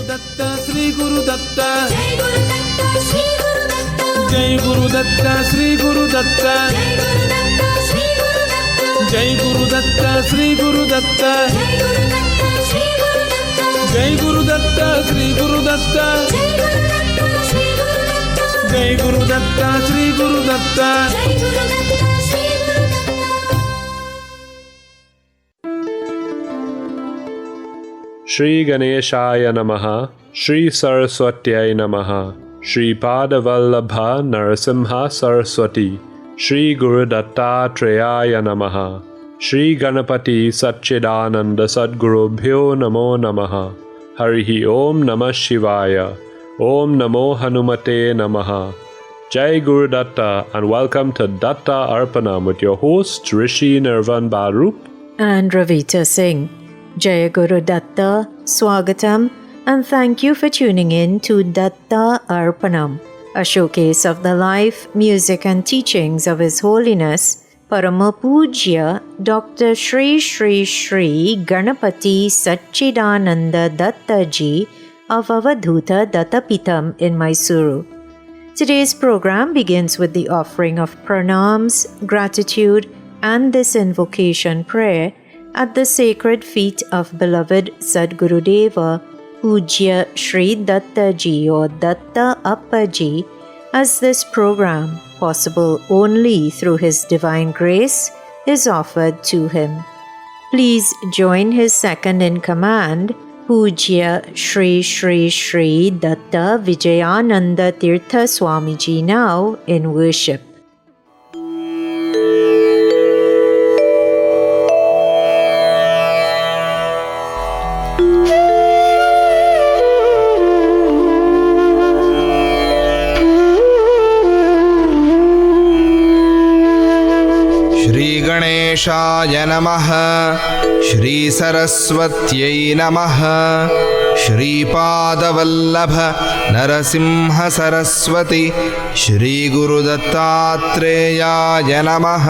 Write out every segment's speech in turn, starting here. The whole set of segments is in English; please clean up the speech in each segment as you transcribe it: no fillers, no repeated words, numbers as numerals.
Datta, Sri Guru Datta, Jai Guru Datta, Sri Guru Datta, Jai Guru Datta, Sri Guru Datta, Jai Guru Datta, Sri Guru Datta, Jai Guru Datta, Sri Guru Datta. Shri Ganeshaya Namaha, Shri Saraswatyai Namaha, Shri Padavallabha Narasimha Saraswati, Shri Guru Dattatreya Namaha, Shri Ganapati Satchidananda Sadgurubhyo Namo Namaha, Harihi Om Namah Shivaya, Om Namo Hanumate Namaha. Jai Guru Datta and welcome to Datta Arpanam with your host Rishi Nirvan Barup and Ravita Singh. Jaya Guru Datta, Swagatam, and thank you for tuning in to Datta Arpanam, a showcase of the life, music and teachings of His Holiness Paramapujya Dr. Shri Shri Shri Ganapati Satchidananda Datta Ji of Avadhuta Dattapitam in Mysuru. Today's program begins with the offering of pranams, gratitude, and this invocation prayer at the sacred feet of beloved Sadgurudeva, Pujya Shri Datta Ji or Datta Appaji, as this program, possible only through His divine grace, is offered to him. Please join his second in command, Pujya Shri Shri Shri Datta Vijayananda Tirtha Swamiji now in worship. गणेशाय नमः, श्री सरस्वत्यै नमः, श्रीपादवल्लभ नरसिंह सरस्वती, श्री गुरुदत्तात्रेयाय नमः,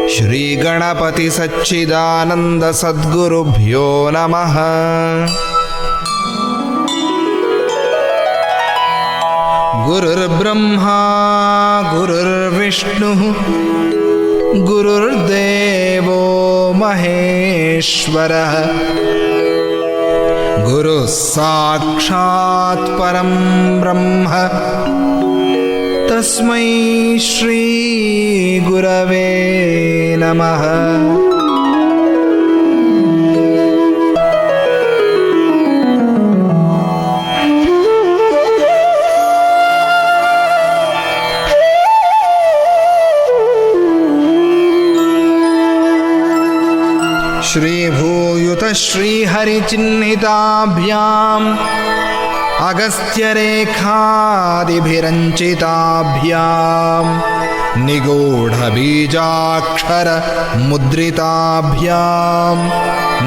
श्री गणपति सच्चिदानंद सद्गुरुभ्यो नमः। गुरुर्ब्रह्मा गुरुर्विष्णुः गुरुर्देवो महेश्वरः, गुरुः साक्षात् परं ब्रह्म, तस्मै श्री गुरवे नमः। श्रीभूयुत श्रीहरिचिह्निताभ्याम् अगस्त्यरेखादिभिरञ्चिताभ्याम् निगूढबीजाक्षरमुद्रिताभ्याम्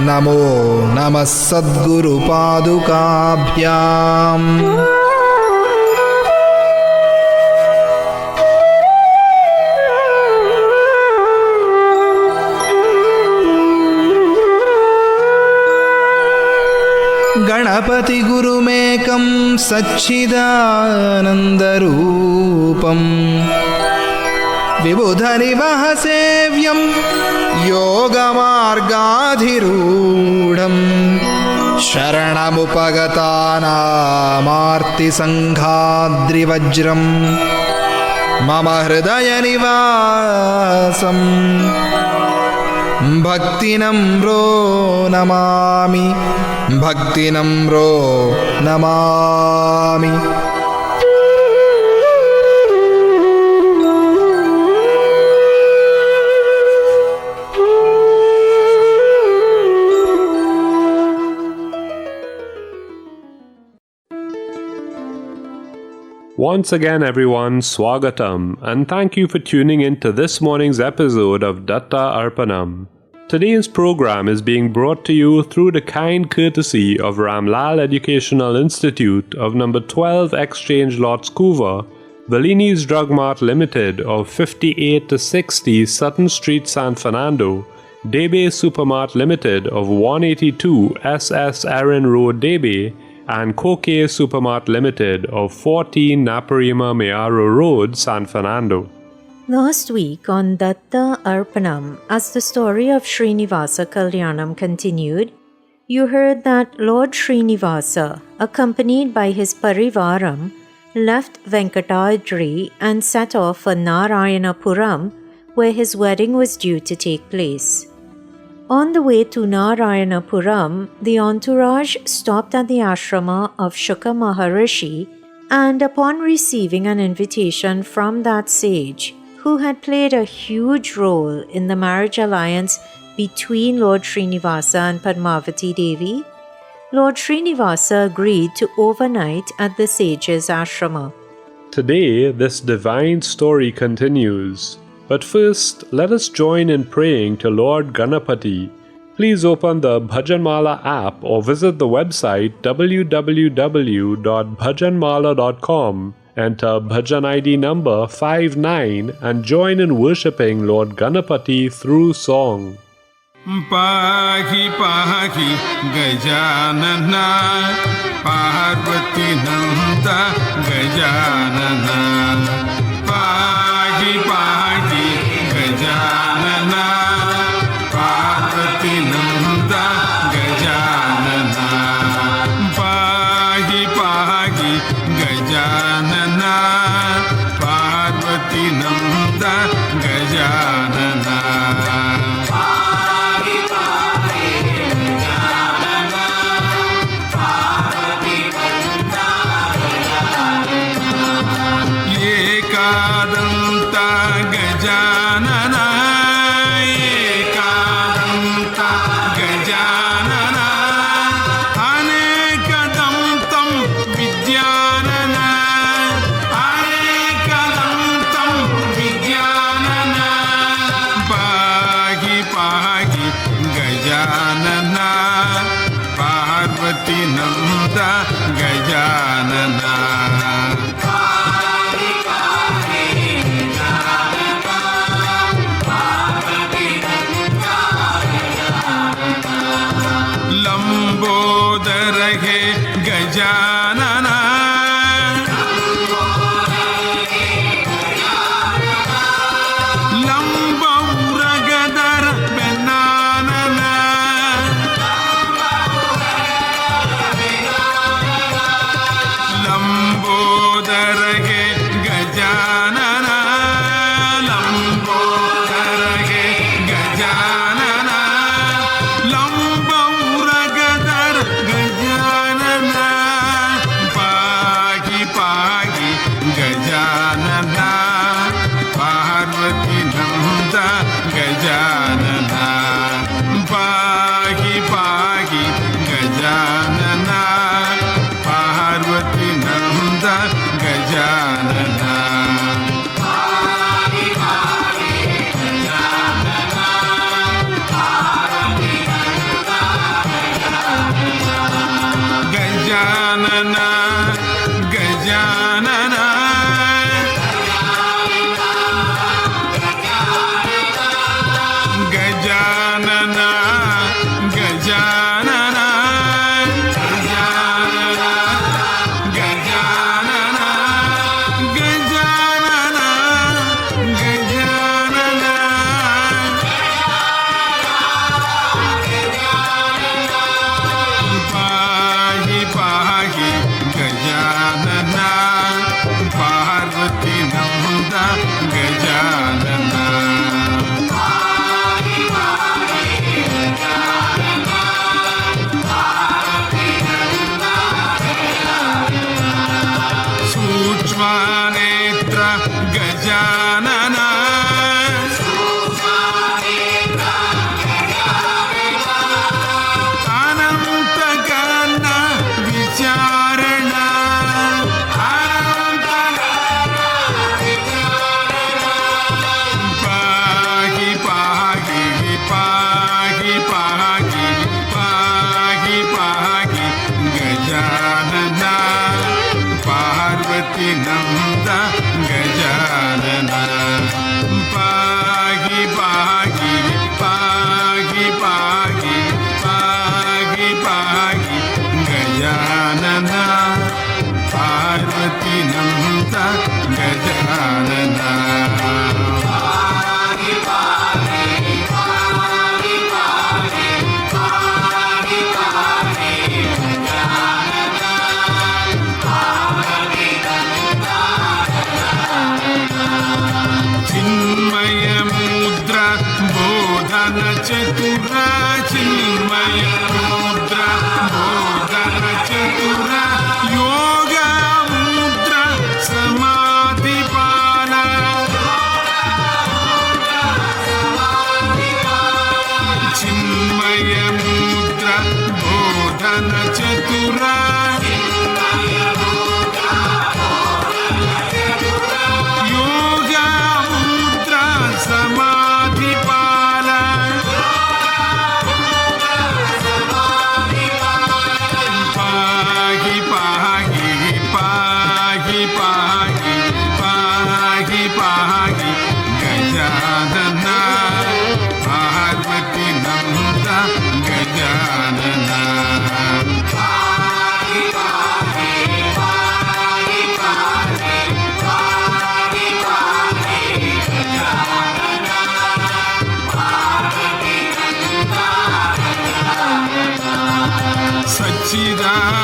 नमो नमः सद्गुरुपादुकाभ्याम्। गणपति गुरुमेकं सच्चिदानन्दरूपं विबुधनिवह सेव्यं योगमार्गाधिरूढं शरणमुपगतानामार्तिसङ्घाद्रिवज्रं मम हृदयनिवासम् भक्तिनम्रो Namami, भक्तिनम्रो Namami. Once again everyone, Swagatam, and thank you for tuning in to this morning's episode of Datta Arpanam. Today's program is being brought to you through the kind courtesy of Ramlal Educational Institute of number 12 Exchange Lots Couva, Bellini's Drug Mart Limited of 58 to 60 Sutton Street, San Fernando, Debe Supermart Limited of 182 SS Aaron Road, Debe, and Koke Supermart Limited of 14 Naparima Mayaro Road, San Fernando. Last week on Datta Arpanam, as the story of Srinivasa Kalyanam continued, you heard that Lord Srinivasa, accompanied by his Parivaram, left Venkatadri and set off for Narayanapuram, where his wedding was due to take place. On the way to Narayanapuram, the entourage stopped at the ashrama of Shuka Maharishi, and upon receiving an invitation from that sage, who had played a huge role in the marriage alliance between Lord Srinivasa and Padmavati Devi, Lord Srinivasa agreed to overnight at the sage's ashrama. Today, this divine story continues. But first, let us join in praying to Lord Ganapati. Please open the Bhajanmala app or visit the website www.bhajanmala.com, enter Bhajan ID number 59 and join in worshipping Lord Ganapati through song. Pahi pahi gajanana Parvati nanda gajanana Pahi pahi gajanana Parvati nanda gajanana Pahi pahi gajanana Parvati nanda gajanana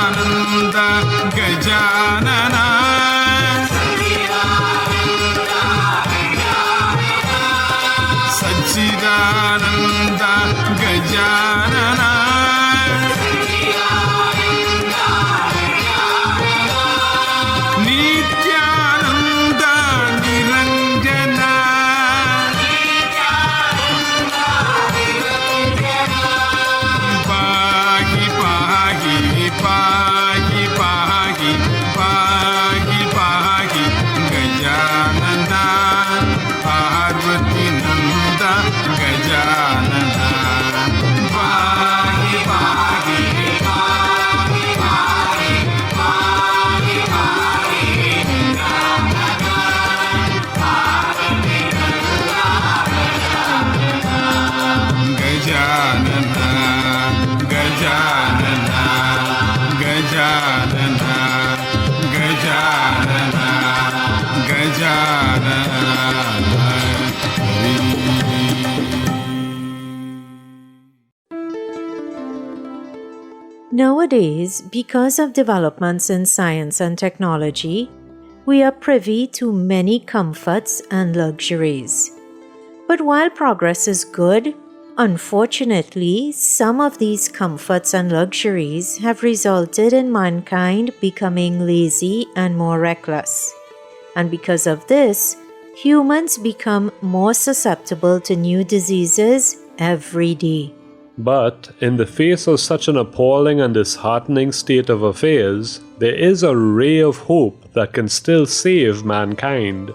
Satchidananda Gajanana Satchidananda Gajanana Nityananda Niranjana Pahi Pahi Pahi Pahi Pahi Pahi Gajanana Parvati Nanda Gajanana Pahi Pahi Pahi Pahi Pahi Pahi Gajanana Gajanana Gajanana Gajanana Gajanana Nowadays, because of developments in science and technology, we are privy to many comforts and luxuries. But while progress is good, unfortunately, some of these comforts and luxuries have resulted in mankind becoming lazy and more reckless. And because of this, humans become more susceptible to new diseases every day. But in the face of such an appalling and disheartening state of affairs, there is a ray of hope that can still save mankind.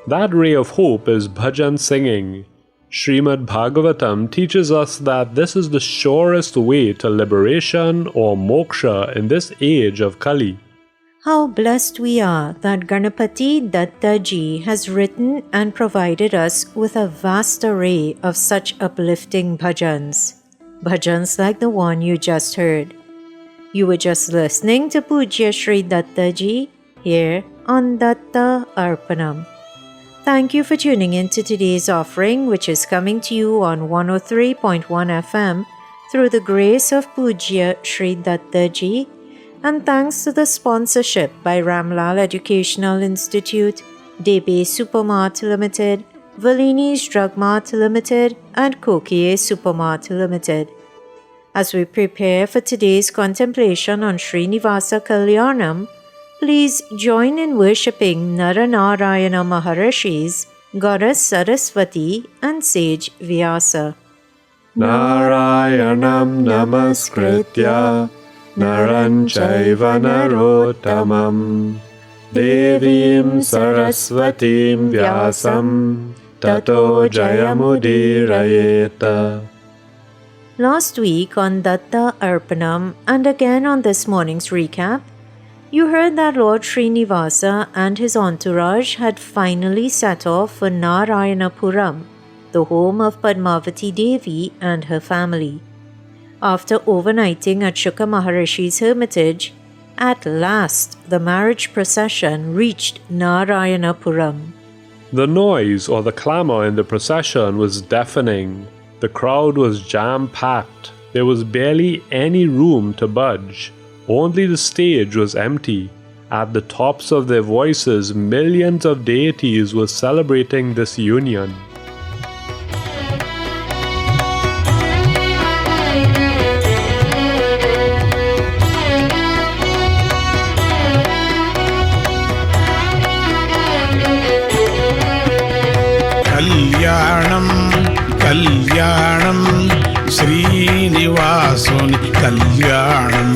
That ray of hope is bhajan singing. Srimad Bhagavatam teaches us that this is the surest way to liberation or moksha in this age of Kali. How blessed we are that Ganapati Datta Ji has written and provided us with a vast array of such uplifting bhajans. Bhajans like the one you just heard. You were just listening to Pujya Sri Datta Ji here on Datta Arpanam. Thank you for tuning in to today's offering, which is coming to you on 103.1 FM through the grace of Pujya Sri Datta Ji, and thanks to the sponsorship by Ramlal Educational Institute, Debe Supermart Limited, Valini's Drug Mart Limited, and Kokie Supermart Limited. As we prepare for today's contemplation on Srinivasa Kalyanam, please join in worshipping Naranarayana Maharishis, Goddess Saraswati, and Sage Vyasa. Narayanam namaskritya naran chaiva narottamam devim saraswatim vyasam tato jayamudirayeta. Last week on Datta Arpanam and again on this morning's recap, you heard that Lord Srinivasa and his entourage had finally set off for Narayanapuram, the home of Padmavati Devi and her family. After overnighting at Shuka Maharishi's hermitage, at last the marriage procession reached Narayanapuram. The noise or the clamor in the procession was deafening. The crowd was jam-packed. There was barely any room to budge. Only the stage was empty. At the tops of their voices, millions of deities were celebrating this union. Kalyanam, Kalyanam, Srinivasuni Kalyanam.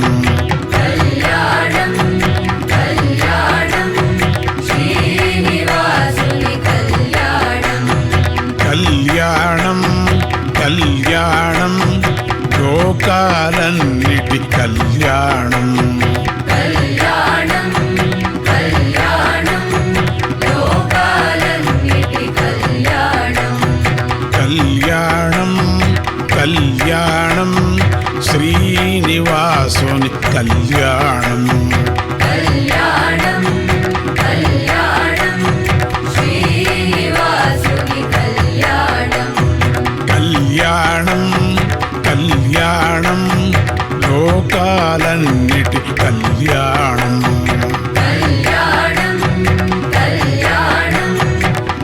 Kalyanam, Kalyanam, Srinivasuni Kalyanam. Kalyanam, Kalyanam, Lokalanniti Kalyanam. Kalyanam, Kalyanam, Lokalanniti Kalyanam. Kalyanam, Kalyanam, Srinivasuni Kalyanam. Kalyanam, Kalyanam, Srinivasuni Kalyanam. Kalyanam, Kalyanam, Lokalanniti Kalyanam. കല്യാണം കല്യാണം കല്യാണം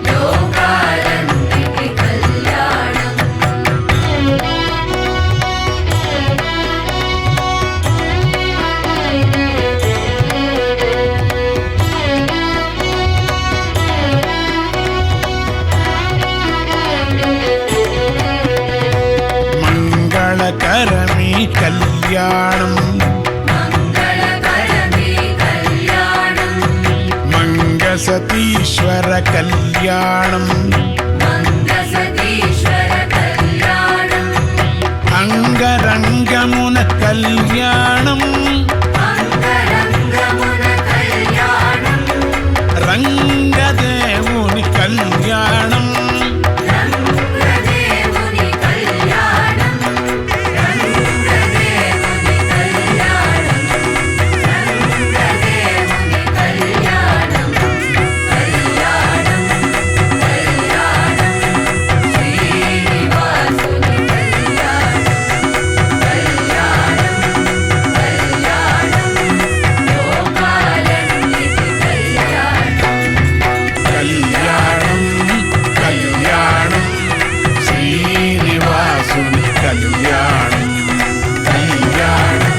ലോകാലംഘിനി കല്യാണം മംഗളകരമീ കല്യാണം മംഗളകരമേ കല്യാണം മംഗസതീശ്വര കല്യാണം മംഗസതീശ്വര കല്യാണം അംഗരംഗമുന കല്യാണം അംഗരംഗമുന കല്യാണം రంగదేవుని కళ్యాణం రంగదేవుని కళ్యాణం రంగదేవుని కళ్యాణం రంగదేవుని కళ్యాణం కళ్యాణం కళ్యాణం శ్రీనివాసుని కళ్యాణం కళ్యాణం కళ్యాణం లోకాలన్నిటి కళ్యాణం కళ్యాణం కళ్యాణం శ్రీనివాసుని కళ్యాణం కళ్యాణం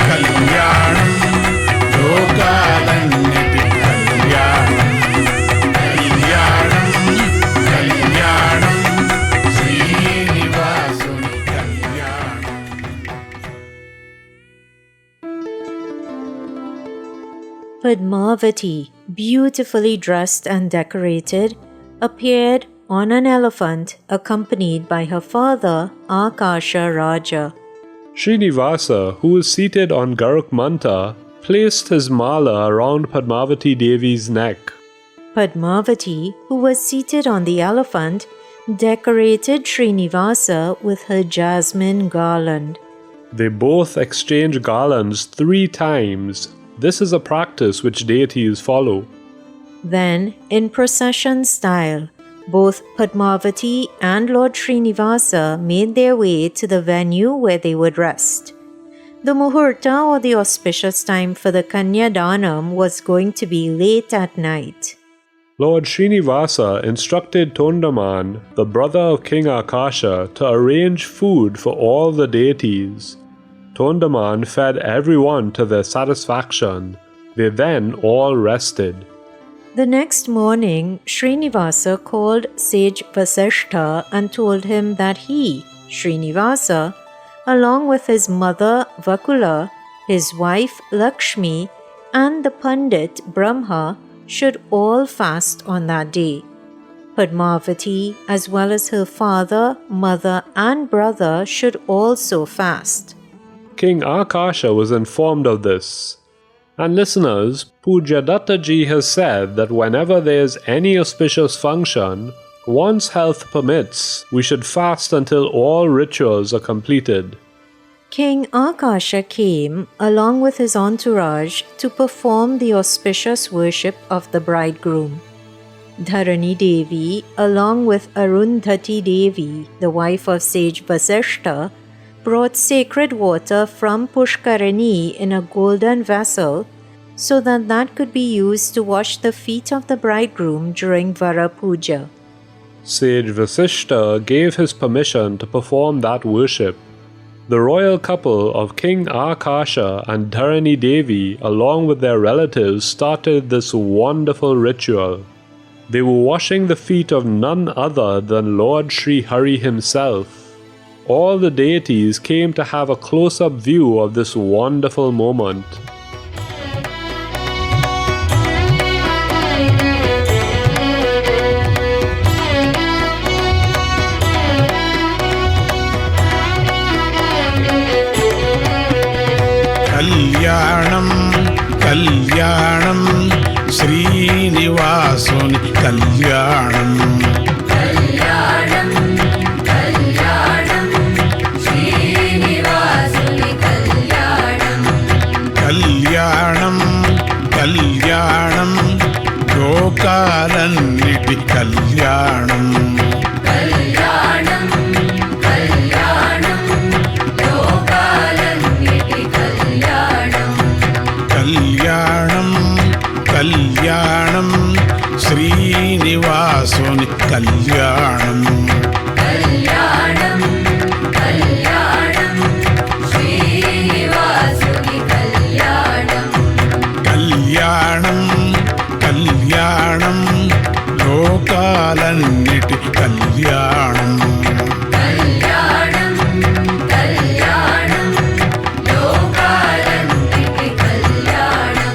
కళ్యాణం లోకాలన్నిటి కళ్యాణం కళ్యాణం కళ్యాణం శ్రీనివాసుని కళ్యాణం Padmavati, beautifully dressed and decorated, appeared on an elephant accompanied by her father, Akasha Raja. Srinivasa, who was seated on Garukmanta, placed his mala around Padmavati Devi's neck. Padmavati, who was seated on the elephant, decorated Srinivasa with her jasmine garland. They both exchange garlands 3 times. This is a practice which deities follow. Then, in procession style, both Padmavati and Lord Srinivasa made their way to the venue where they would rest. The muhurta, or the auspicious time for the Kanyadanam, was going to be late at night. Lord Srinivasa instructed Tondaman, the brother of King Akasha, to arrange food for all the deities. Tondaman fed everyone to their satisfaction. They then all rested. The next morning, Srinivasa called sage Vasishtha and told him that he, Srinivasa, along with his mother Vakula, his wife Lakshmi, and the Pandit Brahma, should all fast on that day. Padmavati, as well as her father, mother, and brother, should also fast. King Akasha was informed of this. And listeners, Pujya Dattaji has said that whenever there is any auspicious function, once health permits, we should fast until all rituals are completed. King Akasha came along with his entourage to perform the auspicious worship of the bridegroom. Dharani Devi, along with Arundhati Devi, the wife of sage Vasishtha, brought sacred water from Pushkarani in a golden vessel so that could be used to wash the feet of the bridegroom during Vara Puja. Sage Vasishtha gave his permission to perform that worship. The royal couple of King Akasha and Dharani Devi, along with their relatives, started this wonderful ritual. They were washing the feet of none other than Lord Sri Hari himself. All the deities came to have a close-up view of this wonderful moment. కళ్యాణం కళ్యాణం శ్రీనివాసుని కళ్యాణం కళ్యాణం కళ్యాణం శ్రీనివాసుని కళ్యాణం కళ్యాణం కళ్యాణం లోకాలన్నిటి కళ్యాణం కళ్యాణం కళ్యాణం లోకాలన్నిటి కళ్యాణం లోకాలన్నిటి కళ్యాణం కళ్యాణం కళ్యాణం లోకాలన్నిటి కళ్యాణం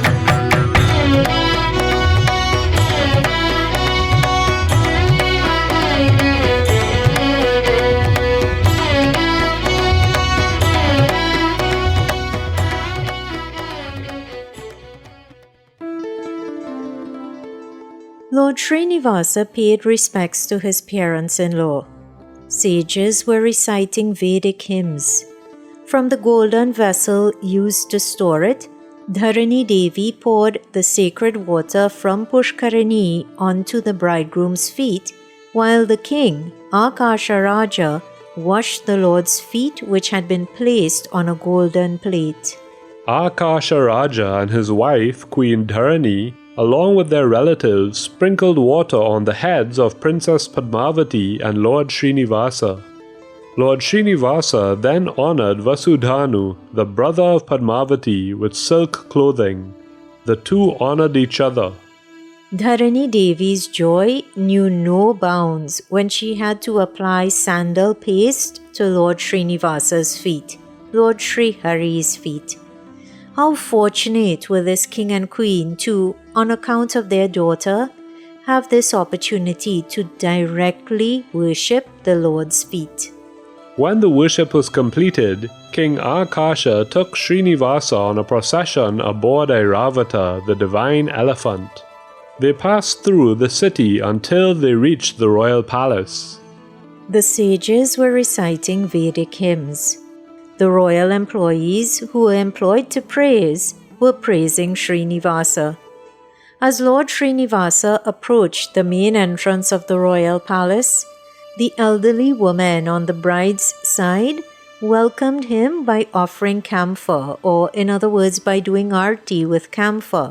Lord Srinivasa paid respects to his parents-in-law. Sages were reciting Vedic hymns. From the golden vessel used to store it, Dharani Devi poured the sacred water from Pushkarani onto the bridegroom's feet, while the king, Akasha Raja, washed the Lord's feet which had been placed on a golden plate. Akasha Raja and his wife, Queen Dharani, along with their relatives, sprinkled water on the heads of Princess Padmavati and Lord Srinivasa. Lord Srinivasa then honored Vasudhanu, the brother of Padmavati, with silk clothing. The two honored each other. Dharani Devi's joy knew no bounds when she had to apply sandal paste to Lord Srinivasa's feet, Lord Sri Hari's feet. How fortunate were this king and queen to, on account of their daughter, have this opportunity to directly worship the Lord's feet. When the worship was completed, King Akasha took Srinivasa on a procession aboard Airavata, the divine elephant. They passed through the city until they reached the royal palace. The sages were reciting Vedic hymns. The royal employees who were employed to praise were praising Srinivasa. As Lord Srinivasa approached the main entrance of the royal palace, the elderly woman on the bride's side welcomed him by offering camphor, or in other words by doing arti with camphor,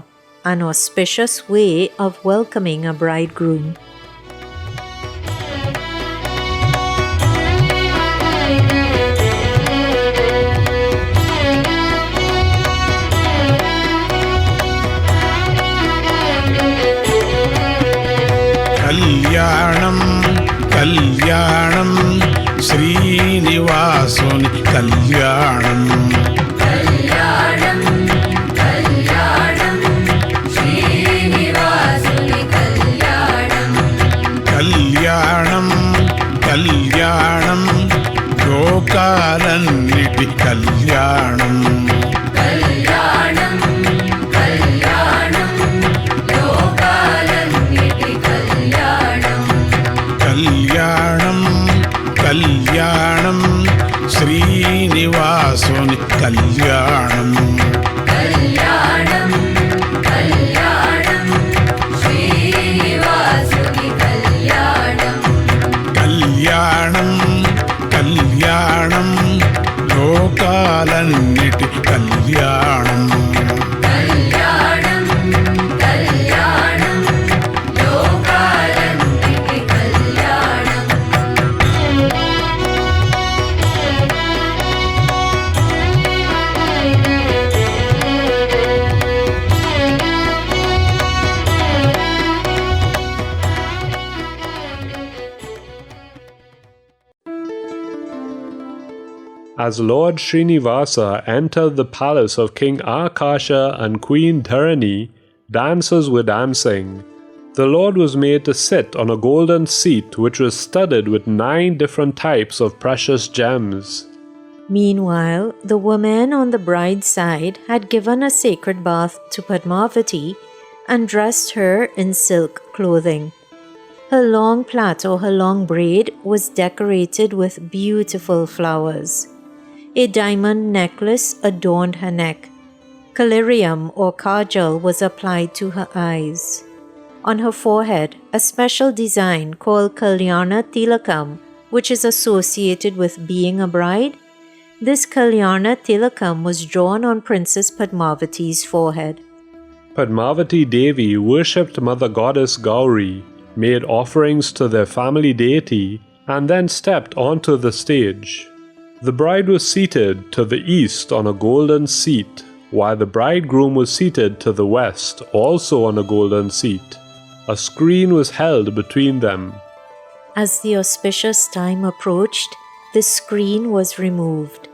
an auspicious way of welcoming a bridegroom. కళ్యాణం కళ్యాణం శ్రీనివాసుని కళ్యాణం కళ్యాణం కళ్యాణం శ్రీనివాసుని కళ్యాణం కళ్యాణం కళ్యాణం లోకాలన్నిటి కళ్యాణం కళ్యాణం కళ్యాణం లోకాలన్నిటి కళ్యాణం కళ్యాణం కళ్యాణం శ్రీనివాసుని కళ్యాణం కళ్యాణం కళ్యాణం శ్రీనివాసుని కళ్యాణం కళ్యాణం కళ్యాణం లోకాలన్నిటి కళ్యాణం కళ్యాణం కళ్యాణం లోకాలన్నిటి కళ్యాణం As Lord Srinivasa entered the palace of King Akasha and Queen Dharani, dancers were dancing. The Lord was made to sit on a golden seat which was studded with 9 different types of precious gems. Meanwhile, the woman on the bride's side had given a sacred bath to Padmavati and dressed her in silk clothing. Her long plait or her long braid was decorated with beautiful flowers. A diamond necklace adorned her neck. Collyrium or kajal was applied to her eyes. On her forehead, a special design called Kalyana Tilakam, which is associated with being a bride. This Kalyana Tilakam was drawn on Princess Padmavati's forehead. Padmavati Devi worshipped Mother Goddess Gauri, made offerings to their family deity, and then stepped onto the stage. The bride was seated to the east on a golden seat, while the bridegroom was seated to the west, also on a golden seat. a screen was held between them. As the auspicious time approached, the screen was removed.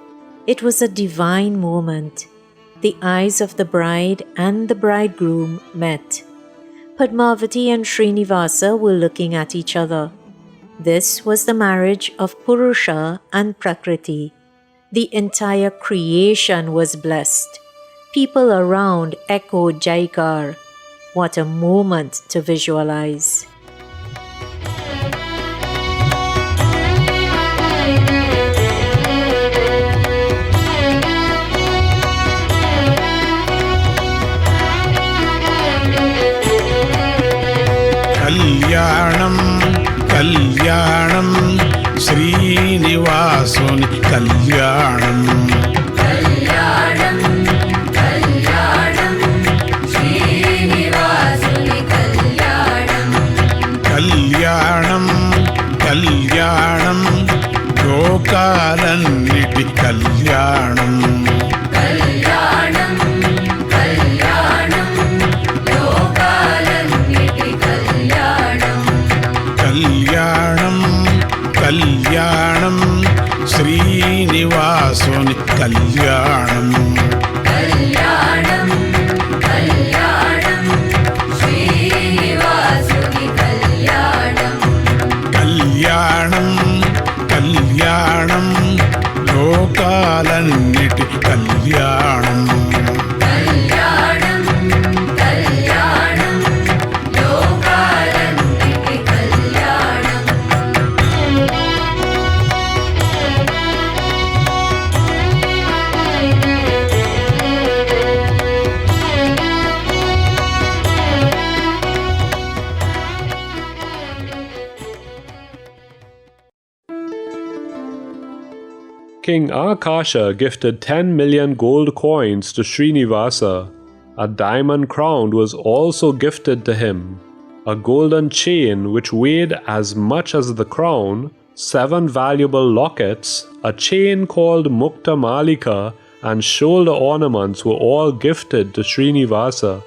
It was a divine moment. The eyes of the bride and the bridegroom met. Padmavati and Srinivasa were looking at each other. This was the marriage of Purusha and Prakriti. The entire creation was blessed. People around echoed Jaikar. What a moment to visualize. Kalyanam, Kalyanam, Srinivasuni Kalyanam. Kalyanam, Kalyanam, Srinivasuni Kalyanam. Kalyanam, Kalyanam, Lokalanniti Kalyanam. Kalyanam, Kalyanam, Lokalanniti Kalyanam. Kalyanam, Kalyanam, Srinivasuni Kalyanam. Kalyanam, Kalyanam, Srinivasuni Kalyanam. Kalyanam, Kalyanam, Lokalanniti Kalyanam. Kalyanam, Kalyanam, Lokalanniti Kalyanam. King Akasha gifted 10 million gold coins to Srinivasa. A diamond crown was also gifted to him. A golden chain which weighed as much as the crown, 7 valuable lockets, a chain called Mukta Malika, and shoulder ornaments were all gifted to Srinivasa.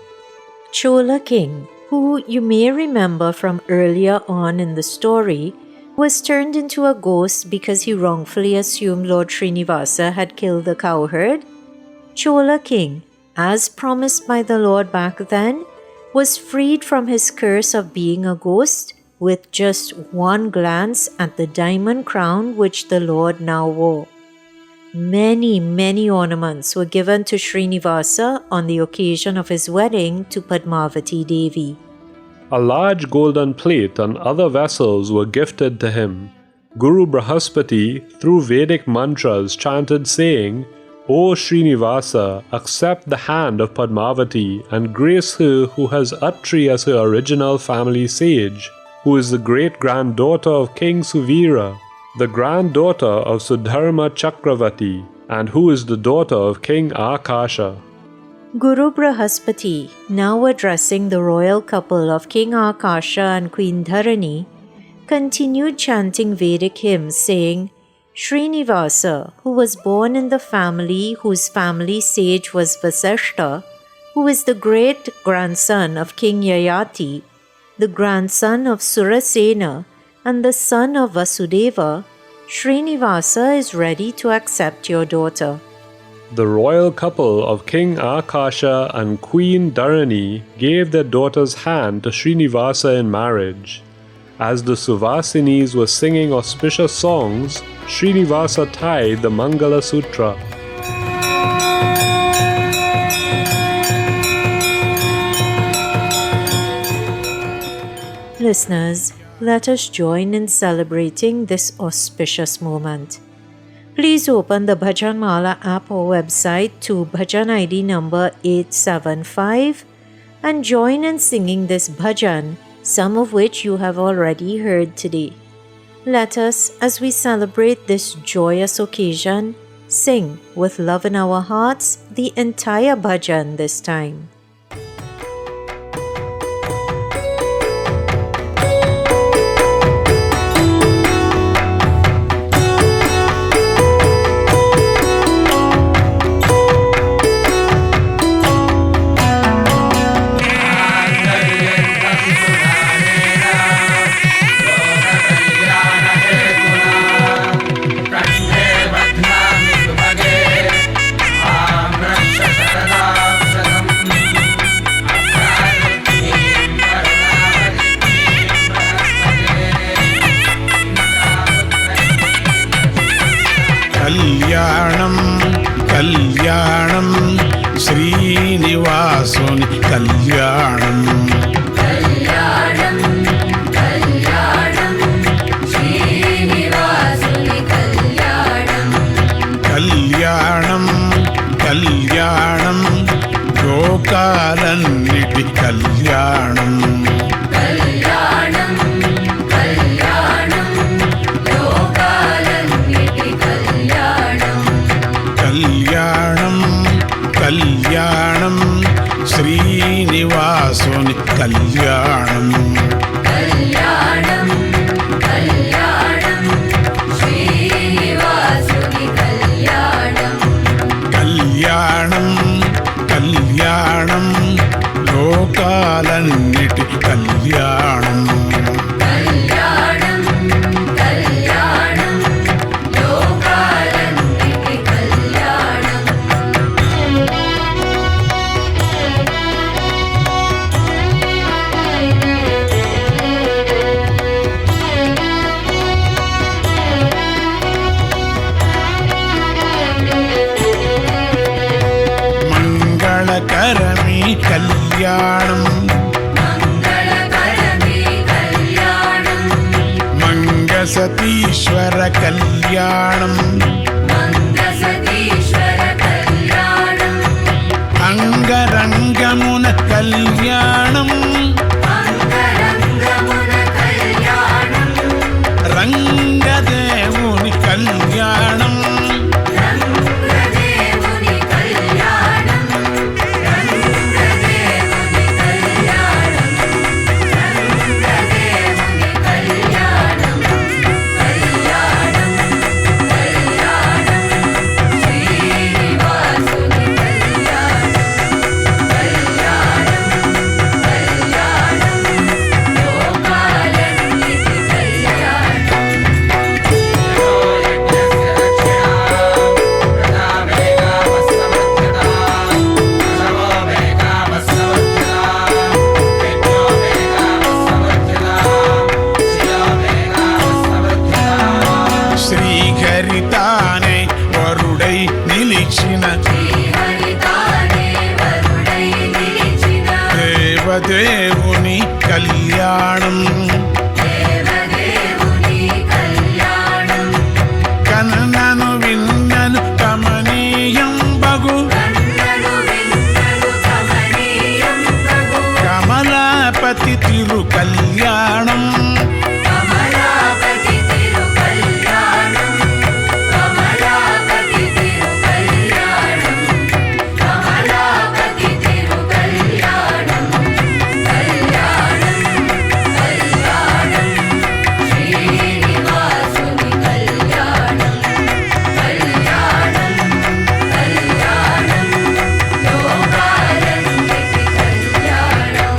Chola king, who you may remember from earlier on in the story, was turned into a ghost because he wrongfully assumed Lord Srinivasa had killed the cowherd. Chola king, as promised by the Lord back then, was freed from his curse of being a ghost with just one glance at the diamond crown which the Lord now wore. Many ornaments were given to Srinivasa on the occasion of his wedding to Padmavati Devi. A large golden plate and other vessels were gifted to him. Guru Brahaspati, through Vedic mantras, chanted saying, "O Srinivasa, accept the hand of Padmavati and grace her who has Atri as her original family sage, who is the great-granddaughter of King Suvira, the granddaughter of Sudharma Chakravati, and who is the daughter of King Akasha." Guru Brahaspati, now addressing the royal couple of King Akasha and Queen Dharani, continued chanting Vedic hymns saying, Srinivasa, who was born in the family whose family sage was Vasishta, who is the great-grandson of King Yayati, the grandson of Surasena, and the son of Vasudeva, Srinivasa is ready to accept your daughter. The royal couple of King Akasha and Queen Dharani gave their daughter's hand to Srinivasa in marriage. As the Suvasinis were singing auspicious songs, Srinivasa tied the Mangala Sutra. Listeners, let us join in celebrating this auspicious moment. Please open the Bhajan Mala app or website to Bhajan ID number 875 and join in singing this bhajan, some of which you have already heard today. Let us, as we celebrate this joyous occasion, sing with love in our hearts the entire bhajan this time. శ్రీనివాసుని కళ్యాణం కళ్యాణం కళ్యాణం శ్రీనివాసుని కళ్యాణం కళ్యాణం కళ్యాణం లోకాలన్నిటి కళ్యాణం కళ్యాణం కళ్యాణం లోకాలన్నిటి కళ్యాణం కళ్యాణం కళ్యాణం శ్రీనివాసుని కళ్యాణం కళ్యాణం కళ్యాణం శ్రీనివాసుని కళ్యాణం కళ్యాణం కళ్యాణం లోకాలన్నిటి కళ్యాణం కళ్యాణం కళ్యాణం లోకాలన్నిటి కళ్యాణం మంగళకరమీ కళ్యాణం మంగళకరమే కళ్యాణం మంగసతీశ్వర కళ్యాణం మంగసతీశ్వర కళ్యాణం అంగరంగమున కళ్యాణం అంగరంగమున కళ్యాణం రంగదేవుని కళ్యాణం రంగదేవుని కళ్యాణం రంగదేవుని కళ్యాణం రంగదేవుని కళ్యాణం కళ్యాణం కళ్యాణం శ్రీనివాసుని కళ్యాణం కళ్యాణం కళ్యాణం లోకాలన్నిటి కళ్యాణం శ్రీహరితానే వరుడై నిలిచిన శ్రీహరితానే వరుడై నిలిచిన దేవదేవుని కళ్యాణం దేవదేవుని కళ్యాణం కన్నను విన్నను కమనీయం బగు కన్నను విన్నను కమనీయం తగు కమలాపతి తిరు కళ్యాణం కమలాపతి తిరు కళ్యాణం కమలాపతి తిరు కళ్యాణం కమలాపతి తిరు కళ్యాణం కళ్యాణం కళ్యాణం శ్రీనివాసుని కళ్యాణం కళ్యాణం కళ్యాణం లోకాలన్నిటి కళ్యాణం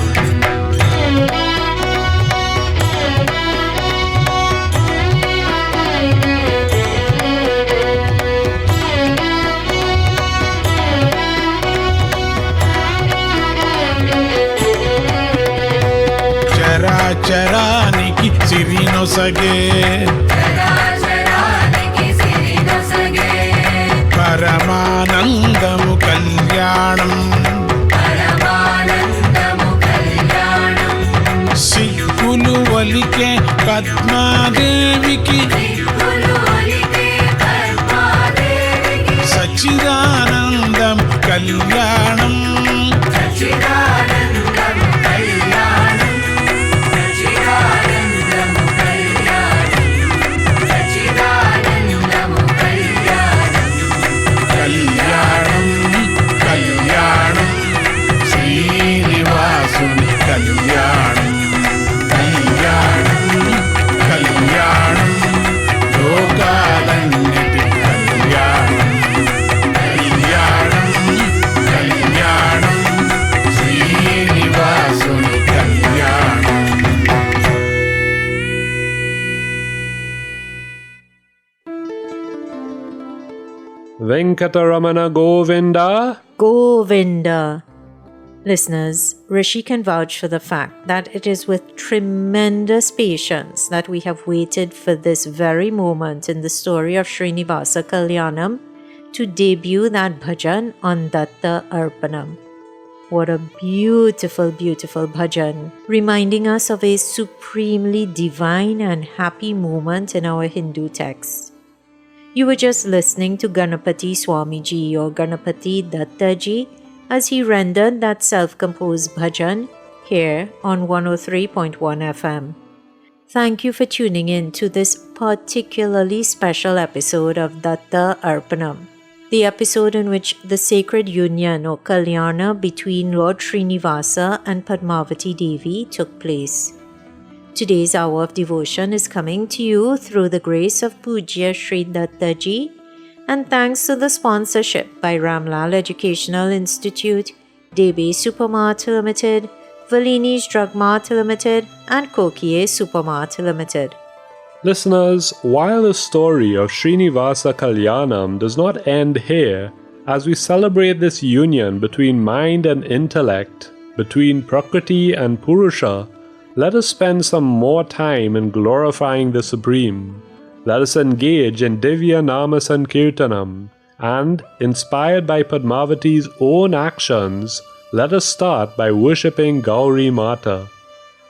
చరాచరానికి సిరినొసగే చరాచరానికి సిరినొసగే పరమానందము కళ్యాణం పరమానందము కళ్యాణం సిగ్గులు ఒలికే పద్మాదేవికి దిక్కులు ఒలికే పద్మాదేవికి సచ్చిదానందం కళ్యాణం సచ్చిదానందం కళ్యాణం సచ్చిదానందము కళ్యాణం సచ్చిదానందము కళ్యాణం కళ్యాణం కళ్యాణం శ్రీనివాసుని కళ్యాణం కళ్యాణం కళ్యాణం లోకాలన్నిటి కళ్యాణం కళ్యాణం కళ్యాణం శ్రీనివాసుని కళ్యాణం Venkataramana Govinda. Govinda. Listeners, Rishi can vouch for the fact that it is with tremendous patience that we have waited for this very moment in the story of Srinivasa Kalyanam to debut that bhajan on Datta Arpanam. What a beautiful, beautiful bhajan, reminding us of a supremely divine and happy moment in our Hindu texts. You were just listening to Ganapati Swamiji or Ganapati Dattaji as he rendered that self-composed bhajan here on 103.1 FM. Thank you for tuning in to this particularly special episode of Datta Arpanam, the episode in which the sacred union or Kalyana between Lord Srinivasa and Padmavati Devi took place. Today's hour of devotion is coming to you through the grace of Pujya Sri Dattaji and thanks to the sponsorship by Ramlal Educational Institute, Debe Supermart Limited, Valini's Drug Mart Limited and Kokie Supermart Limited. Listeners, while the story of Srinivasa Kalyanam does not end here, as we celebrate this union between mind and intellect, between Prakriti and Purusha, let us spend some more time in glorifying the Supreme. Let us engage in Divya Nama Sankirtanam, and, inspired by Padmavati's own actions, let us start by worshipping Gauri Mata.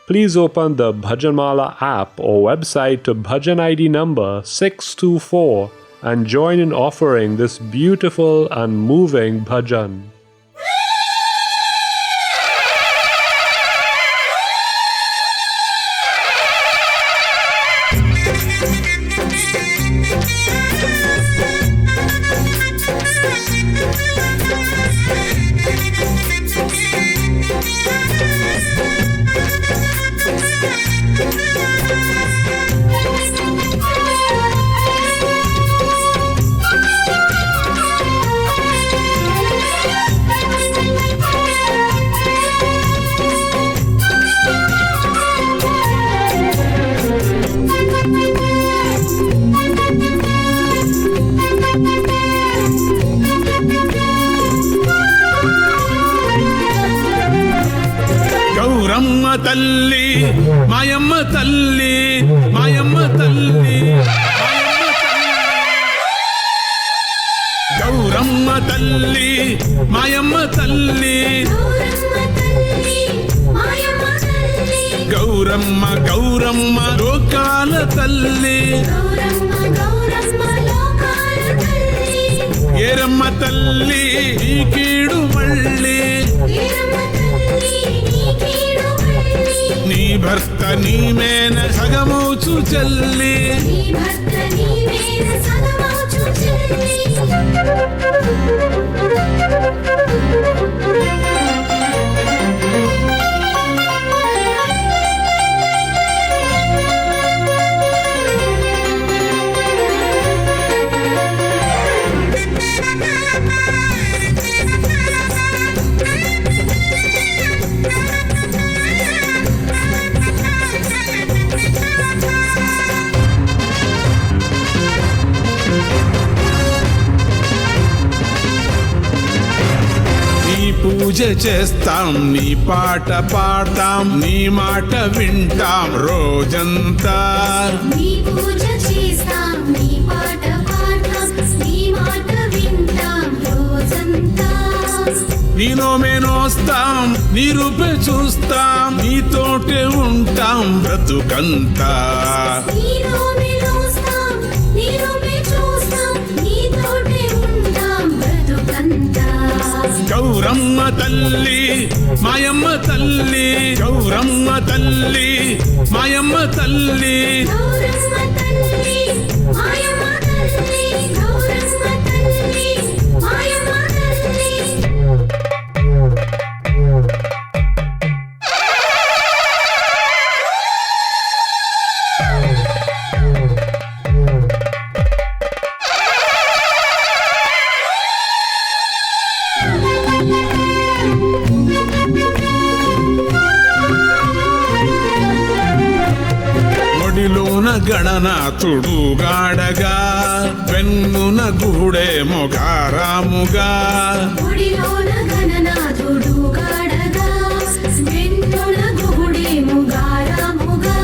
Please open the Bhajanmala app or website to Bhajan ID number 624 and join in offering this beautiful and moving bhajan. Gauramma తల్లి మాయమ్మ తల్లి మాయమ్మ తల్లి గౌరమ్మ తల్లి మాయమ్మ తల్లి గౌరమ్మ గౌరమ్మ లోకాల తల్లి ఏరమ్మ తల్లి ఈ కీడు మళ్ళీ నీ భర్త నీ మేన సగమౌచు చెల్లి పూజ చేస్తాం నీ పాట పాడతాం నీ మాట వింటాం రోజంతా నీ పూజ చేస్తాం నీ పాట పాడతాం నీ మాట వింటాం రోజంతా నీలో మేనోస్తాం నీ రూపే చూస్తాం నీతోటే ఉంటాం బ్రతుకంతా నీలో మేనోస్తాం నీ రూపే చూస్తాం నీతోటే ఉంటాం బ్రతుకంతా గౌరమ్మ తల్లి మాయమ్మ తల్లి గౌరమ్మ తల్లి మాయమ్మ తల్లి గౌరమ్మ తల్లి మాయమ్మ తల్లి గౌరమ్మ తల్లి మాయమ్మ తల్లి ఒడిలోన గణనాథుడు గాడగా వెన్నున గూడే మొగారాముగా గుడిలోన గణనాథుడు గాడగా వెన్నున గుడేము గారాముగా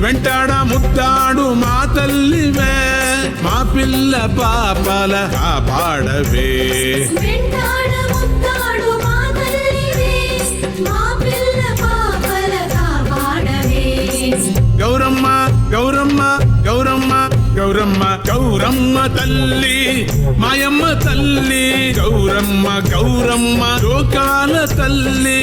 వెంటాడ ముద్దాడు మా తల్లివే మా పిల్ల పాపల కాపాడవే వెంటాడ ముద్దాడు మా తల్లి తల్లి మాయమ్మ తల్లి గౌరమ్మ గౌరమ్మ లోకాల తల్లి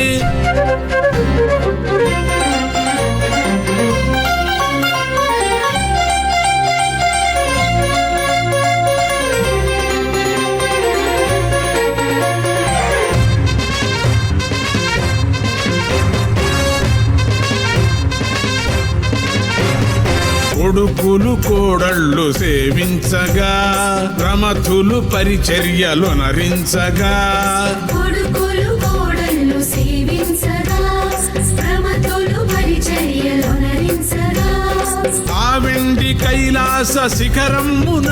కొడుకులు కోడళ్ళు సేవించగా ప్రమథులు పరిచర్యలు నరించగా కొడుకులు కోడళ్ళు సేవించగా ప్రమథులు పరిచర్యలు నరించగా ఆ వెండి కైలాస శిఖరమున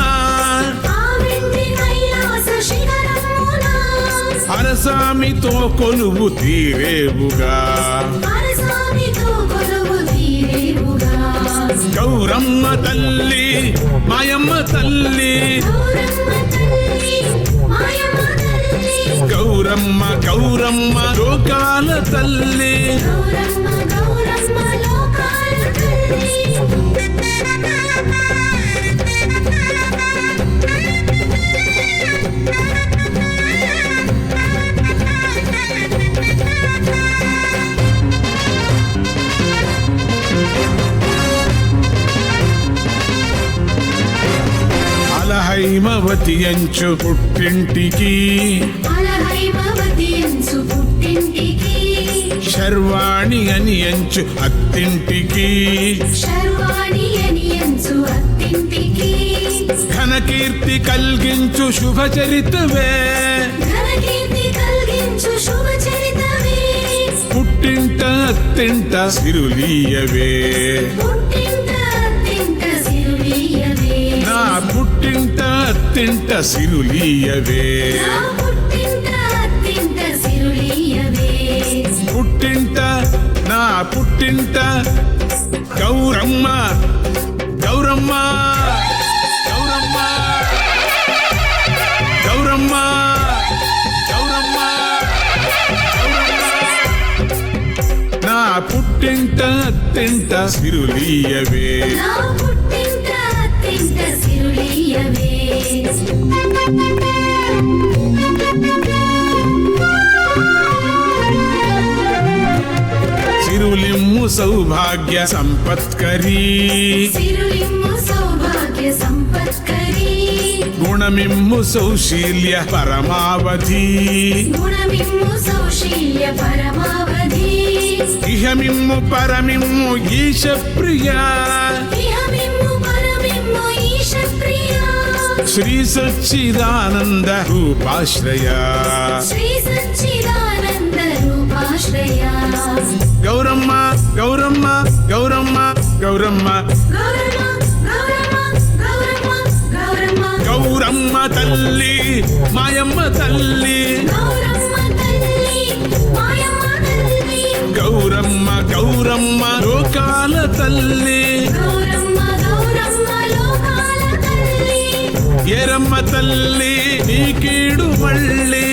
అరసామితో కొలువు తీరేవుగా గౌరమ్మ తల్లి మాయమ్మ తల్లి గౌరమ్మ గౌరమ్మ లోకాల తల్లి అలహైమవతి అంచు పుట్టింటికి శర్వాణి అని అంచు అత్తింటికి ఘనకీర్తి కలిగించు శుభచరితవే పుట్టింట అత్తింట సిరులీయవే నా పుట్టింట అత్తింట సిరులీయవే పుట్టింట నా పుట్టింట గౌరమ్మ గౌరమ్మ గౌరమ్మ గౌరమ్మ గౌరమ్మ నా పుట్టింట అత్తింట సిరులీయవే సిరులిమ్ము సౌభాగ్య సంపత్కరీ గుణమిమ్ము సౌశీల్య పరమావధి ఇహమిమ్ము పరమిమ్ము ఈశ ప్రియా శ్రీ సచ్చిదానంద రూపాశ్రయ గౌరమ్మ గౌరమ్మ గౌరమ్మ గౌరమ్మ గౌరమ్మ తల్లి మాయమ్మ తల్లి గౌరమ్మ గౌరమ్మ లోకాల తల్లి ఎరమ్మ తల్లి నీ కీడు మళ్ళీ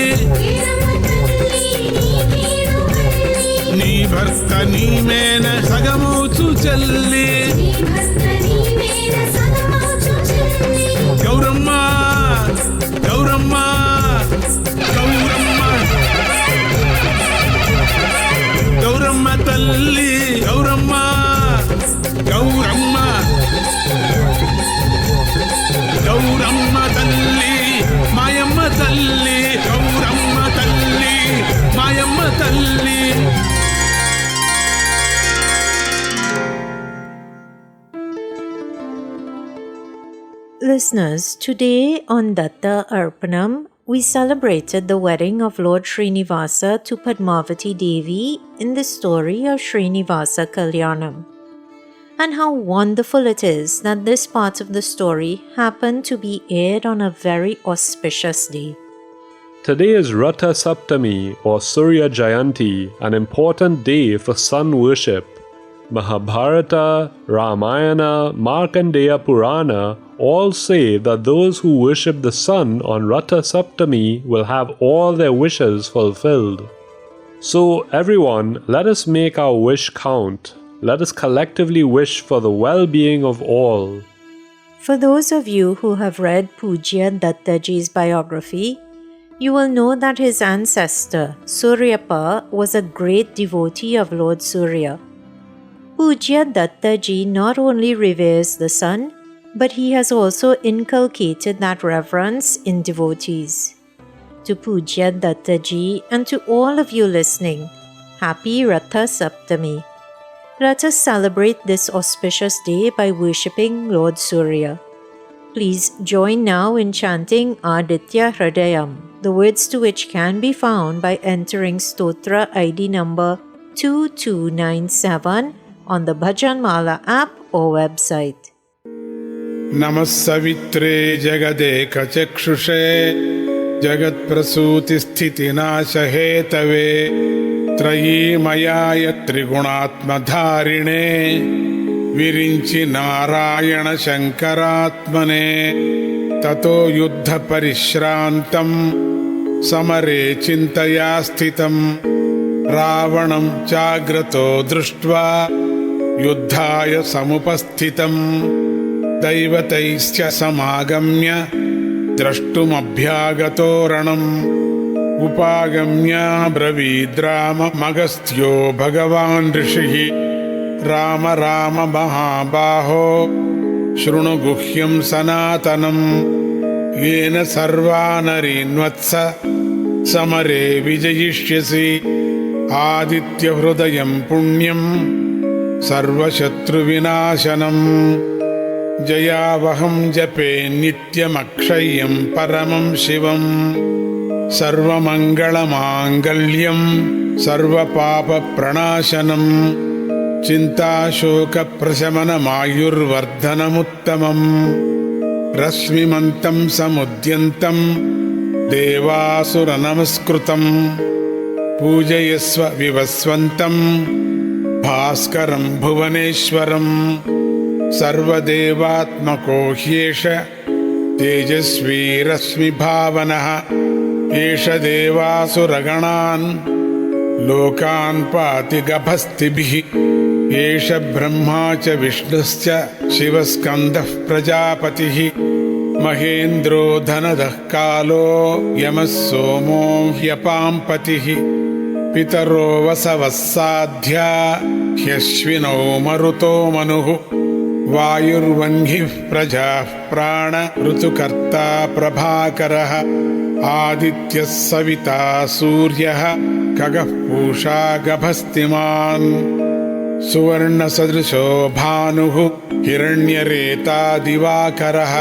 నీ భర్త నీ మేన సగమౌచు చెల్లి గౌరమ్మ గౌరమ్మ గౌరమ్మ గౌరమ్మ తల్లి గౌరమ్మ గౌరమ్మ గౌరమ్మ తల్లి మాయమ్మ తల్లి గౌరమ్మ తల్లి మాయమ్మ తల్లి Listeners, today on Datta Arpanam, we celebrated the wedding of Lord Srinivasa to Padmavati Devi in the story of Srinivasa Kalyanam. And how wonderful it is that this part of the story happened to be aired on a very auspicious day. Today is Ratha Saptami or Surya Jayanti, an important day for sun worship. Mahabharata, Ramayana, Markandeya Purana all say that those who worship the sun on Ratha Saptami will have all their wishes fulfilled. So everyone, let us make our wish count. Let us collectively wish for the well-being of all. For those of you who have read Pujya Dattaji's biography, you will know that his ancestor, Suryapa, was a great devotee of Lord Surya. Pujya Dattaji not only reveres the sun, but he has also inculcated that reverence in devotees. To Pujya Dattaji and to all of you listening, Happy Ratha Saptami. Let us celebrate this auspicious day by worshipping Lord Surya. Please join now in chanting Aditya Hridayam, the words to which can be found by entering Stotra ID number 2297 on the Bhajan Mala app or website. नमः सवित्रे जगदेकचक्षुषे जगत्प्रसूतिस्थितिनाशहेतवे त्रयीमयाय त्रिगुणात्मधारिणे विरिञ्चि नारायण शङ्करात्मने ततो युद्धपरिश्रान्तं समरे चिन्तया स्थितं रावणं चाग्रतो दृष्ट्वा युद्धाय समुपस्थितम् दैवतैश्च समागम्य द्रष्टुमभ्यागतो रणम् उपागम्याब्रवीद्राममगस्त्यो भगवान् ऋषिः राम राम महाबाहो शृणु गुह्यं सनातनम् येन सर्वानरीन्वत्स समरे विजयिष्यसि आदित्यहृदयं पुण्यं सर्वशत्रुविनाशनम् जयावहं जपे नित्यमक्षय्यं परमं शिवम् सर्वमङ्गलमाङ्गल्यं सर्वपापप्रणाशनम् चिन्ताशोकप्रशमनमायुर्वर्धनमुत्तमम् रश्मिमन्तं समुद्यन्तं देवासुरनमस्कृतम् पूजयस्व विवस्वन्तं भास्करं भुवनेश्वरम् सर्वदेवात्मको ह्येष तेजस्वी रश्मिभावनः एष देवासुरगणान् लोकान् पाति गभस्तिभिः एष ब्रह्मा च विष्णुश्च शिवस्कन्दः प्रजापतिः महेन्द्रो धनदः कालो यमः सोमो ह्यपां पतिः पितरो वसवः साध्या ह्यश्विनौ मरुतो मनुः वायुर्वह्निः प्रजाः प्राण ऋतुकर्ता प्रभाकरः आदित्यः सविता सूर्यः खगः पूषा गभस्तिमान् सुवर्णसदृशो भानुः हिरण्यरेता दिवाकरः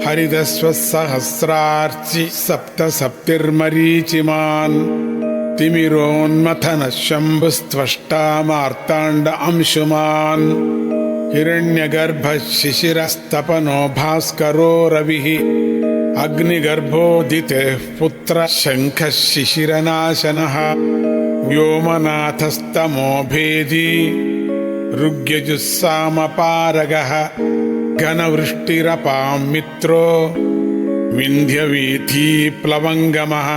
हरितस्वः सहस्रार्चि सप्तसप्तिर्मरीचिमान् तिमिरोन्मथनः शम्भुस्त्वष्टा मार्ताण्ड अंशुमान् हिरण्यगर्भः शिशिरस्तपनो भास्करो रविः अग्निगर्भोदितेः पुत्रः शङ्खः शिशिरनाशनः व्योमनाथस्तमो भेदी ऋग्यजुस्सामपारगः घनवृष्टिरपां मित्रो विन्ध्यवीथी प्लवङ्गमः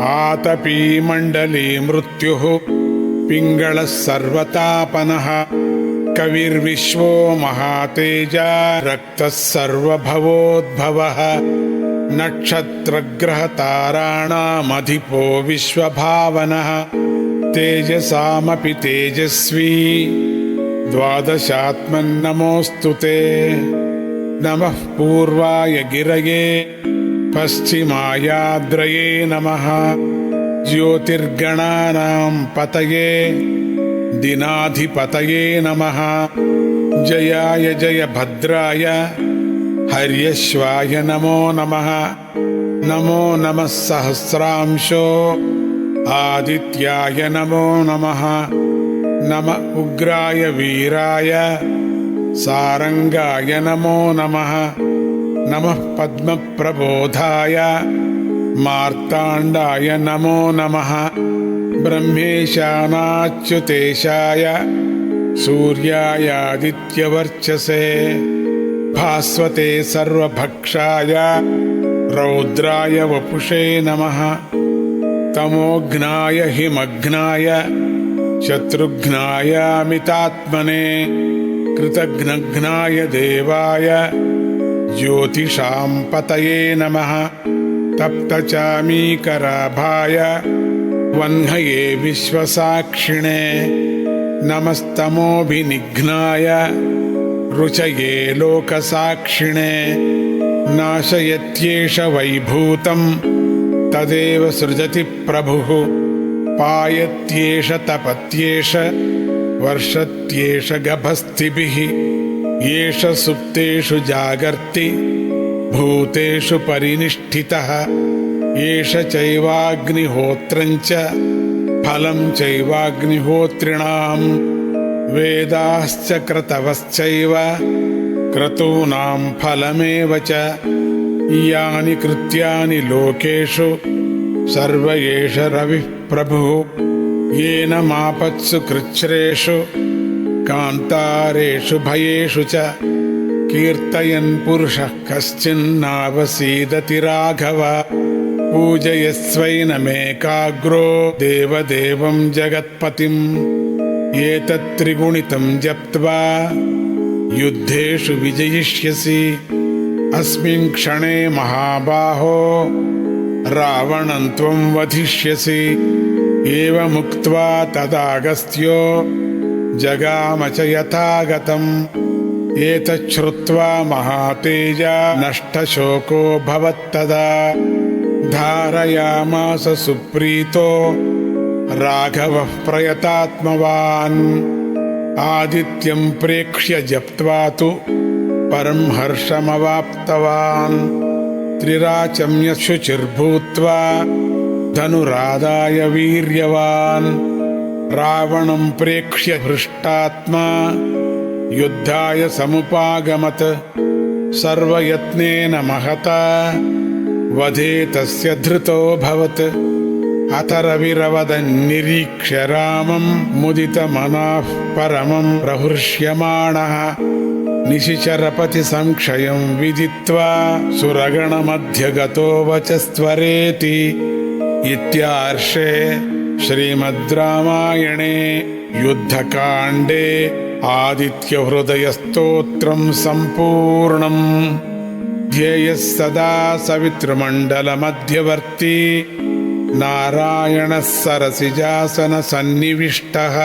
आतपी मण्डली मृत्युः पिङ्गळः सर्वतापनः कविर्विश्वो महातेजा रक्तः सर्वभवोद्भवः नक्षत्रग्रहताराणामधिपो विश्वभावनः तेजसामपि तेजस्वी द्वादशात्मन्नमोऽस्तु ते नमः पूर्वाय गिरये पश्चिमायाद्रये नमः ज्योतिर्गणानां पतये दिनाधिपतये नमः जयाय जयभद्राय हर्यश्वाय नमो नमः नमो नमः सहस्रांशो आदित्याय नमो नमः नमः उग्राय वीराय सारंगाय नमो नमः नमः पद्मप्रबोधाय मार्ताण्डाय नमो नमः ब्रह्मेशानाच्युतेशाय सूर्यायादित्यवर्चसे भास्वते सर्वभक्षाय रौद्राय वपुषे नमः तमोघ्नाय हिमघ्नाय शत्रुघ्नाय अमितात्मने कृतघ्नघ्नाय देवाय ज्योतिषां पतये नमः तप्तचामीकराभाय वह्नये विश्वसाक्षिणे नमस्तमोभिनिघ्नाय रुचये लोकसाक्षिणे नाशयत्येष वैभूतं तदेव सृजति प्रभुः पायत्येष तपत्येष वर्षत्येष गभस्तिभिः येष सुप्तेषु जागर्ति भूतेषु परिनिष्ठितः येष चैवाग्निहोत्रञ्च फलं चैवाग्निहोत्रिणां वेदाश्च क्रतवश्चैव क्रतूनां फलमेव च यानि कृत्यानि लोकेषु सर्व एष रविः प्रभुः येन मापत्सु कृच्छ्रेषु कान्तारेषु भयेषु च कीर्तयन् पुरुषः कश्चिन्नावसीदति राघव पूजयस्वैनमेकाग्रो देवदेवं जगत्पतिम् एतत्त्रिगुणितं जप्त्वा युद्धेषु विजयिष्यसि अस्मिन् क्षणे महाबाहो रावणं त्वं वधिष्यसि एवमुक्त्वा तदागस्त्यो जगाम च यथागतम् एतच्छ्रुत्वा महातेजा नष्टशोको भवत्तदा धारयामास सुप्रीतो राघवः प्रयतात्मवान् आदित्यं प्रेक्ष्य जप्त्वा तु परं हर्षमवाप्तवान् त्रिराचम्य शुचिर्भूत्वा धनुरादाय वीर्यवान् रावणं प्रेक्ष्य हृष्टात्मा युद्धाय समुपागमत् सर्वयत्नेन महता वधे तस्य धृतोऽभवत् अथ रविरवदन्निरीक्ष्य रामं मुदितमनाः परमं प्रहृष्यमाणः निशिचरपतिसंक्षयं विदित्वा सुरगणमध्यगतो वचस्त्वरेति इत्यार्षे श्रीमद् रामायणे युद्धकाण्डे आदित्यहृदयस्तोत्रं सम्पूर्णम् ध्येयः सदा सवितृमण्डलमध्यवर्ती नारायणः सरसिजासनसन्निविष्टः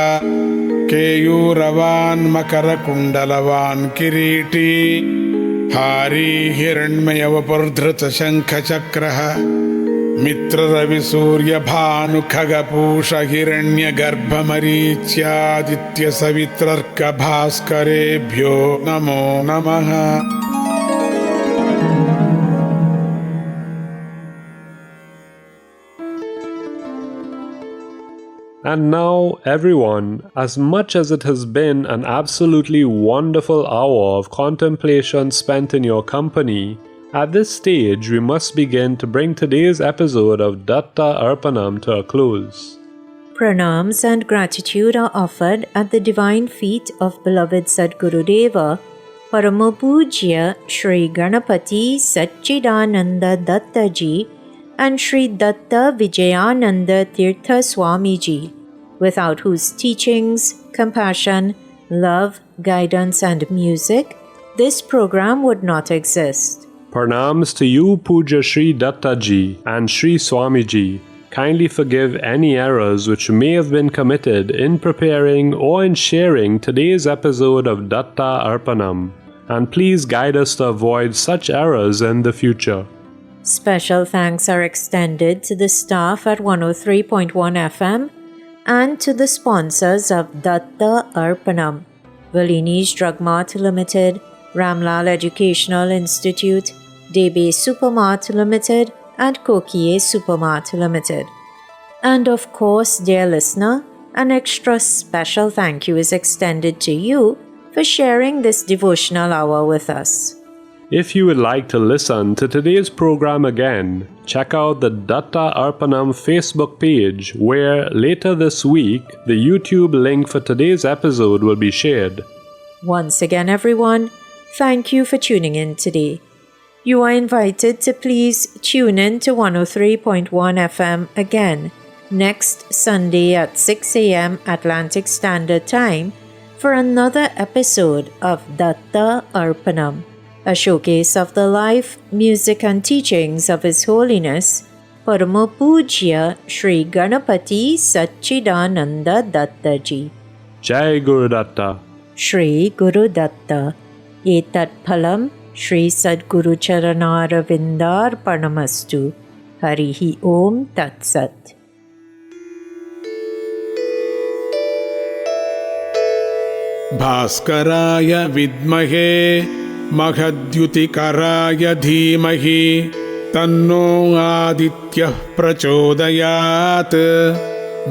केयूरवान् मकरकुण्डलवान् किरीटी हारी हिरण्मयवपुर्धृतशङ्खचक्रः मित्ररविसूर्यभानुखगपूष हिरण्यगर्भमरीच्यादित्यसवित्रर्कभास्करेभ्यो नमो नमः। And now, everyone, as much as it has been an absolutely wonderful hour of contemplation spent in your company, at this stage we must begin to bring today's episode of Datta Arpanam to a close. Pranams and gratitude are offered at the divine feet of beloved Sadgurudeva, Paramapujya Sri Ganapati Satchidananda Datta Ji and Sri Datta Vijayananda Tirtha Swami Ji, without whose teachings, compassion, love, guidance and music, this program would not exist. Pranams to you, Puja Sri Datta Ji and Sri Swami Ji. Kindly forgive any errors which may have been committed in preparing or in sharing today's episode of Datta Arpanam, and please guide us to avoid such errors in the future. Special thanks are extended to the staff at 103.1 FM and to the sponsors of Datta Arpanam, Valini's Drug Mart Limited, Ramlal Educational Institute, Debe Supermart Limited, and Kokie Supermart Limited. And of course, dear listener, an extra special thank you is extended to you for sharing this devotional hour with us. If you would like to listen to today's program again, check out the Datta Arpanam Facebook page, where later this week the YouTube link for today's episode will be shared. Once again, everyone, thank you for tuning in today. You are invited to please tune in to 103.1 FM again next Sunday at 6 a.m. Atlantic Standard Time for another episode of Datta Arpanam. a showcase of the life, music and teachings of His Holiness Parama Pujya Sri Ganapati Satchidananda Datta Ji. Jai Guru Datta. Shri Guru Datta. Etat Phalam Shri Sadguru Charanaravindarpanamastu. Harihi Om Tat Sat. भास्कराय विद्महे मखद्युतिकराय धीमहि तन्नो आदित्यः प्रचोदयात्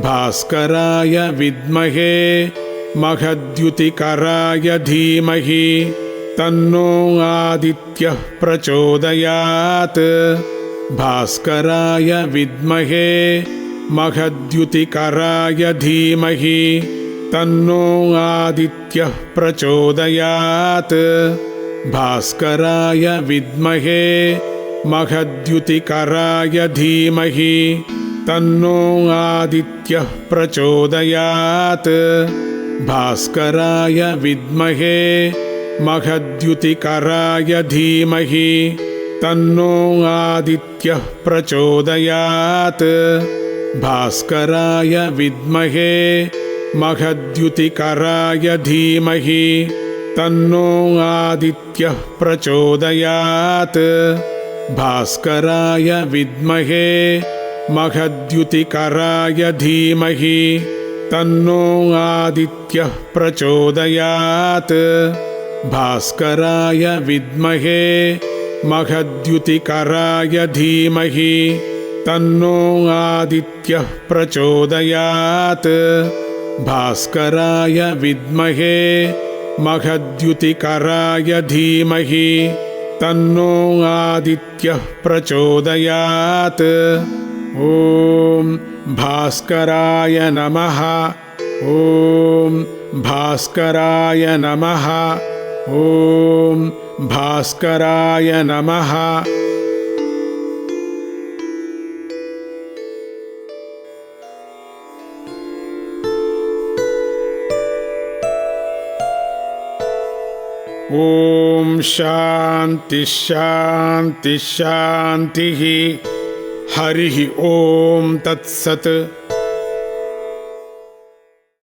भास्कराय विद्महे मखद्युतिकराय धीमहि तन्नो आदित्यः प्रचोदयात् भास्कराय विद्महे मखद्युतिकराय धीमहि तन्नो आदित्यः प्रचोदयात् भास्कराय विद्महे मखद्युतिकराय धीमहि तन्नो आदित्यः प्रचोदयात् भास्कराय विद्महे मखद्युतिकराय धीमहि तन्नो आदित्यः प्रचोदयात् भास्कराय विद्महे मखद्युतिकराय धीमहि तन्नो आदित्यः प्रचोदयात् भास्कराय विद्महे मखद्युतिकराय धीमहि तन्नो आदित्यः प्रचोदयात् भास्कराय विद्महे मखद्युतिकराय धीमहि तन्नो आदित्यः प्रचोदयात् भास्कराय विद्महे मखद्युतिकराय धीमहि तन्नो आदित्यः प्रचोदयात् ॐ भास्कराय नमः ॐ भास्कराय नमः ॐ भास्कराय नमः ॐ शान्ति शान्ति शान्तिः हरिः ॐ तत्सत्।